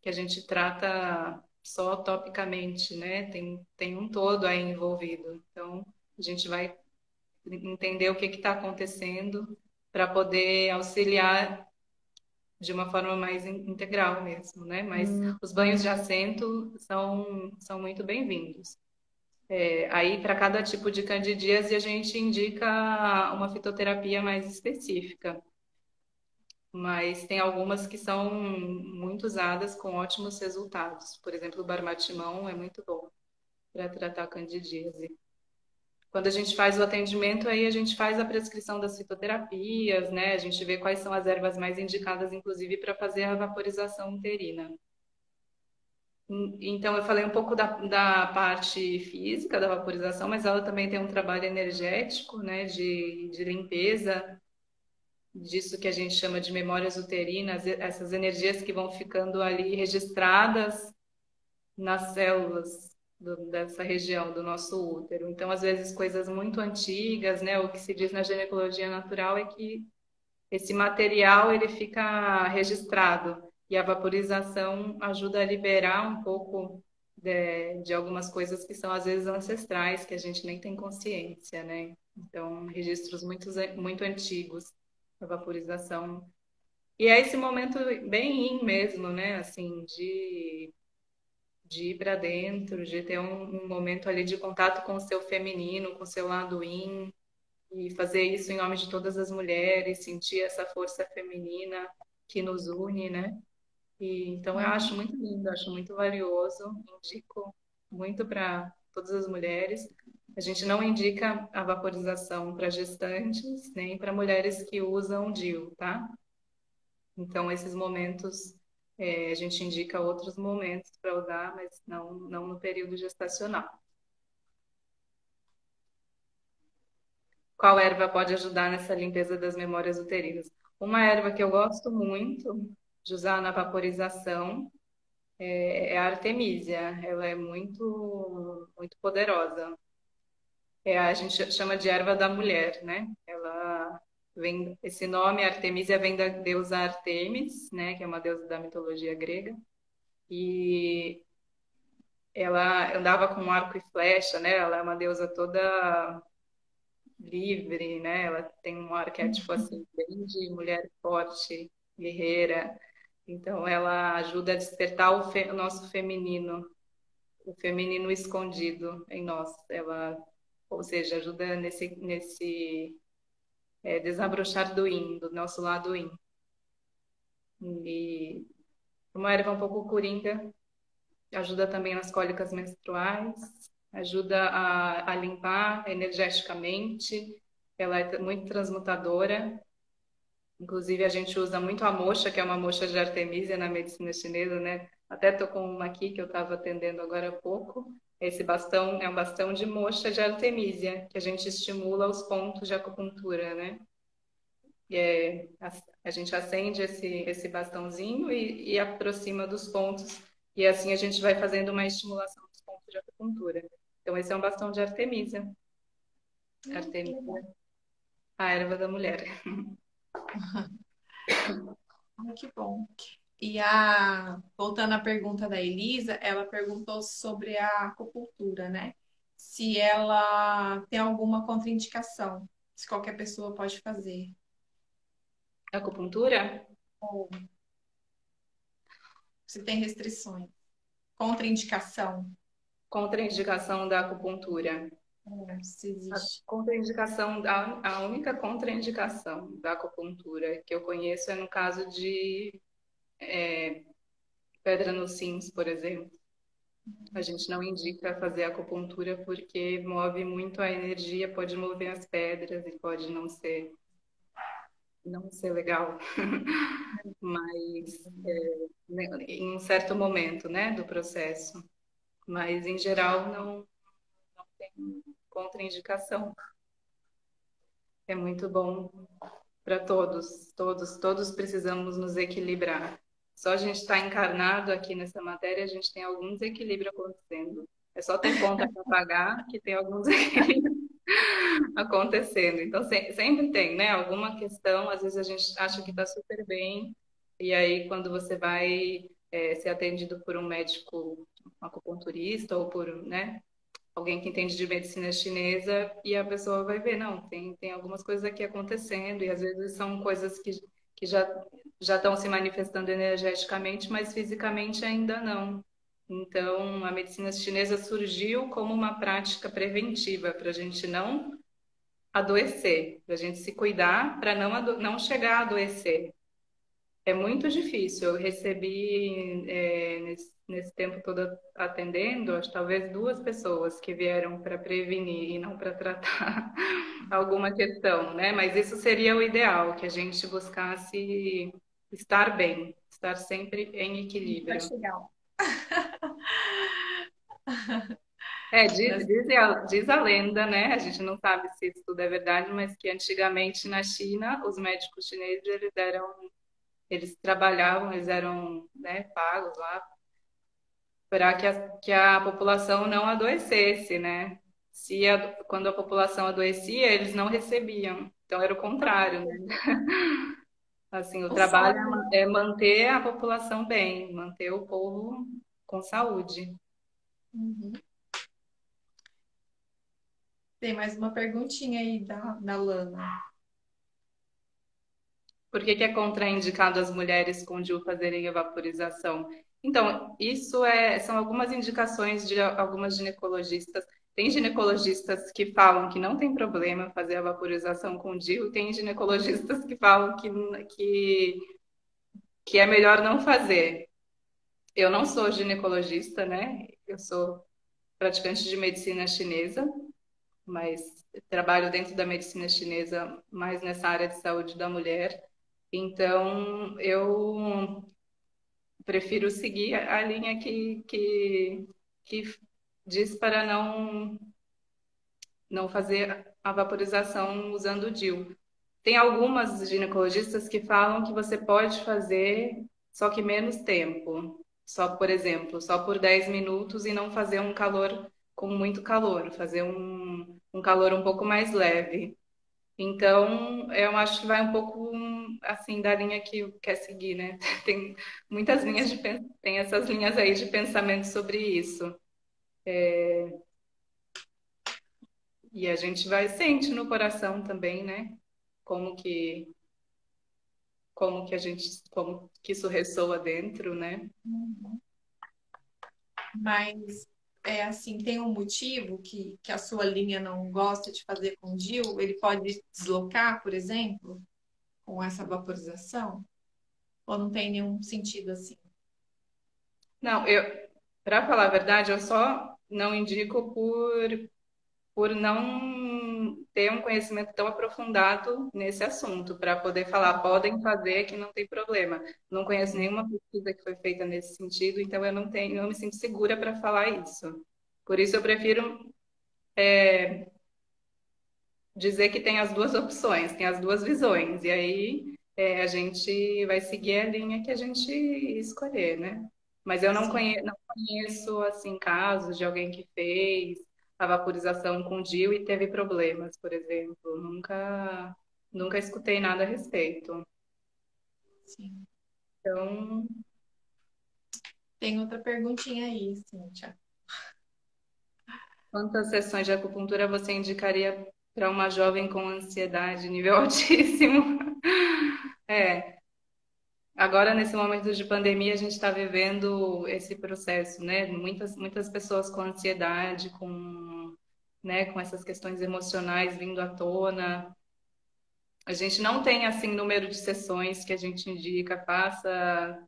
que a gente trata só topicamente, né? Tem um todo aí envolvido. Então, a gente vai entender o que está acontecendo para poder auxiliar de uma forma mais integral mesmo, né? Mas os banhos de assento são muito bem-vindos. Aí, para cada tipo de candidíase, a gente indica uma fitoterapia mais específica. Mas tem algumas que são muito usadas com ótimos resultados. Por exemplo, o barbatimão é muito bom para tratar candidíase. Quando a gente faz o atendimento, aí a gente faz a prescrição das fitoterapias, né? A gente vê quais são as ervas mais indicadas, inclusive, para fazer a vaporização uterina. Então, eu falei um pouco da parte física da vaporização, mas ela também tem um trabalho energético, né? De limpeza, disso que a gente chama de memórias uterinas, essas energias que vão ficando ali registradas nas células dessa região do nosso útero. Então, às vezes, coisas muito antigas, né? O que se diz na ginecologia natural é que esse material ele fica registrado e a vaporização ajuda a liberar um pouco de algumas coisas que são às vezes ancestrais, que a gente nem tem consciência, né? Então, registros muito antigos, a vaporização. E é esse momento bem in mesmo, né? Assim, de ir para dentro, de ter um momento ali de contato com o seu feminino, com o seu lado yin, e fazer isso em nome de todas as mulheres, sentir essa força feminina que nos une, né? E, então eu acho muito lindo, acho muito valioso, indico muito para todas as mulheres. A gente não indica a vaporização para gestantes, nem para mulheres que usam DIU, tá? Então esses momentos a gente indica outros momentos para usar, mas não no período gestacional. Qual erva pode ajudar nessa limpeza das memórias uterinas? Uma erva que eu gosto muito de usar na vaporização é a artemisia. Ela é muito poderosa. A gente chama de erva da mulher, né? Esse nome, Artemisia, vem da deusa Artemis, né? Que é uma deusa da mitologia grega. E ela andava com arco e flecha, né? Ela é uma deusa toda livre, né? Ela tem um arquétipo assim, bem de mulher forte, guerreira. Então, ela ajuda a despertar o nosso feminino, o feminino escondido em nós. Ela, ou seja, ajuda nesse desabrochar do yin, do nosso lado yin. E uma erva um pouco coringa ajuda também nas cólicas menstruais, ajuda a limpar energeticamente. Ela é muito transmutadora. Inclusive, a gente usa muito a moxa, que é uma moxa de Artemisia na medicina chinesa, né? Até tô com uma aqui que eu estava atendendo agora há pouco. Esse bastão é um bastão de moxa de Artemisia, que a gente estimula os pontos de acupuntura, né? A gente acende esse bastãozinho e aproxima dos pontos. E assim a gente vai fazendo uma estimulação dos pontos de acupuntura. Então, esse é um bastão de Artemisia. Artemisia, a erva da mulher. Que bom. Voltando à pergunta da Elisa, ela perguntou sobre a acupuntura, né? Se ela tem alguma contraindicação, se qualquer pessoa pode fazer. Acupuntura? Ou se tem restrições. Contraindicação. Contraindicação da acupuntura. Se A existe. contraindicação, a única contraindicação da acupuntura que eu conheço é no caso de pedra nos rins, por exemplo. A gente não indica fazer acupuntura porque move muito a energia, pode mover as pedras e pode não ser legal. Mas em um certo momento, né, do processo. Mas em geral não tem contraindicação. É muito bom para todos precisamos nos equilibrar. Só a gente estar encarnado aqui nessa matéria, a gente tem algum desequilíbrio acontecendo. É só ter conta para pagar que tem algum desequilíbrio acontecendo. Então, sempre tem, né? Alguma questão, às vezes a gente acha que está super bem, e aí quando você vai ser atendido por um médico um acupunturista ou por, né, alguém que entende de medicina chinesa e a pessoa vai ver, não, tem algumas coisas aqui acontecendo e às vezes são coisas que já estão se manifestando energeticamente, mas fisicamente ainda não. Então, a medicina chinesa surgiu como uma prática preventiva para a gente não adoecer, para a gente se cuidar, para não chegar a adoecer. É muito difícil. Eu recebi, nesse tempo todo atendendo, acho que talvez duas pessoas que vieram para prevenir e não para tratar alguma questão, né? Mas isso seria o ideal, que a gente buscasse estar bem, estar sempre em Vai equilíbrio. chegar lá. Nessa- Diz a lenda, né? A gente não sabe se isso tudo é verdade, mas que antigamente na China, os médicos chineses, eles trabalhavam, eles eram, né, pagos lá para que a população não adoecesse, né? Quando a população adoecia, eles não recebiam. Então era o contrário, né? Assim, o O trabalho sonho. é manter a população bem, manter o povo com saúde. Uhum. Tem mais uma perguntinha aí da Lana. Por que que é contraindicado as mulheres com DIU fazerem evaporização? Então, são algumas indicações de algumas ginecologistas. Tem ginecologistas que falam que não tem problema fazer a vaporização com DIU, tem ginecologistas que falam que é melhor não fazer. Eu não sou ginecologista, né? Eu sou praticante de medicina chinesa, mas trabalho dentro da medicina chinesa mais nessa área de saúde da mulher. Então, eu prefiro seguir a linha que diz para não fazer a vaporização usando o DIU. Tem algumas ginecologistas que falam que você pode fazer, só que menos tempo. Só, por exemplo, só por 10 minutos e não fazer um calor com muito calor, fazer um calor um pouco mais leve. Então, eu acho que vai um pouco assim da linha que quer seguir, né? Tem muitas linhas tem essas linhas aí de pensamento sobre isso. E a gente vai sente no coração também, né? Como que como que isso ressoa dentro, né? Mas é assim, tem um motivo que a sua linha não gosta de fazer com DIU? Ele pode deslocar, por exemplo, com essa vaporização? Ou não tem nenhum sentido assim? Não, para falar a verdade, eu só não indico por não ter um conhecimento tão aprofundado nesse assunto, para poder falar, podem fazer que não tem problema. Não conheço nenhuma pesquisa que foi feita nesse sentido, então eu não me sinto segura para falar isso. Por isso eu prefiro dizer que tem as duas opções, tem as duas visões, e aí a gente vai seguir a linha que a gente escolher, né? Mas eu Sim. não conheço assim casos de alguém que fez a vaporização com DIU e teve problemas, por exemplo. Nunca escutei nada a respeito. Sim. Então, Tem outra perguntinha aí, Cíntia. quantas sessões de acupuntura você indicaria para uma jovem com ansiedade nível altíssimo? É, agora, nesse momento de pandemia, a gente está vivendo esse processo, né? Muitas pessoas com ansiedade, né, com essas questões emocionais vindo à tona. A gente não tem, assim, número de sessões que a gente indica, faça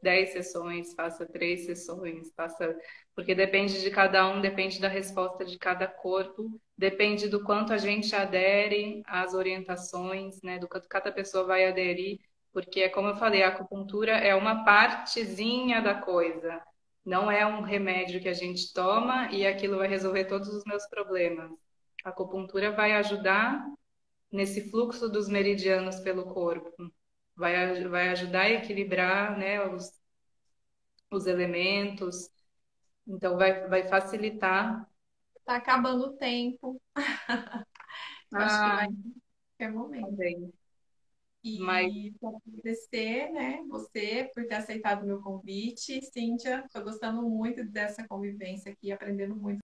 10 sessões, faça 3 sessões, faça... Porque depende de cada um, depende da resposta de cada corpo, depende do quanto a gente adere às orientações, né? Do quanto cada pessoa vai aderir, porque é como eu falei, a acupuntura é uma partezinha da coisa, não é um remédio que a gente toma e aquilo vai resolver todos os meus problemas. A acupuntura vai ajudar nesse fluxo dos meridianos pelo corpo. Vai ajudar a equilibrar, né, os elementos, então vai facilitar. Tá acabando o tempo. Eu acho que Ah, vai em qualquer momento. também. Mas E quero agradecer, né, você por ter aceitado o meu convite. Cíntia, estou gostando muito dessa convivência aqui, aprendendo muito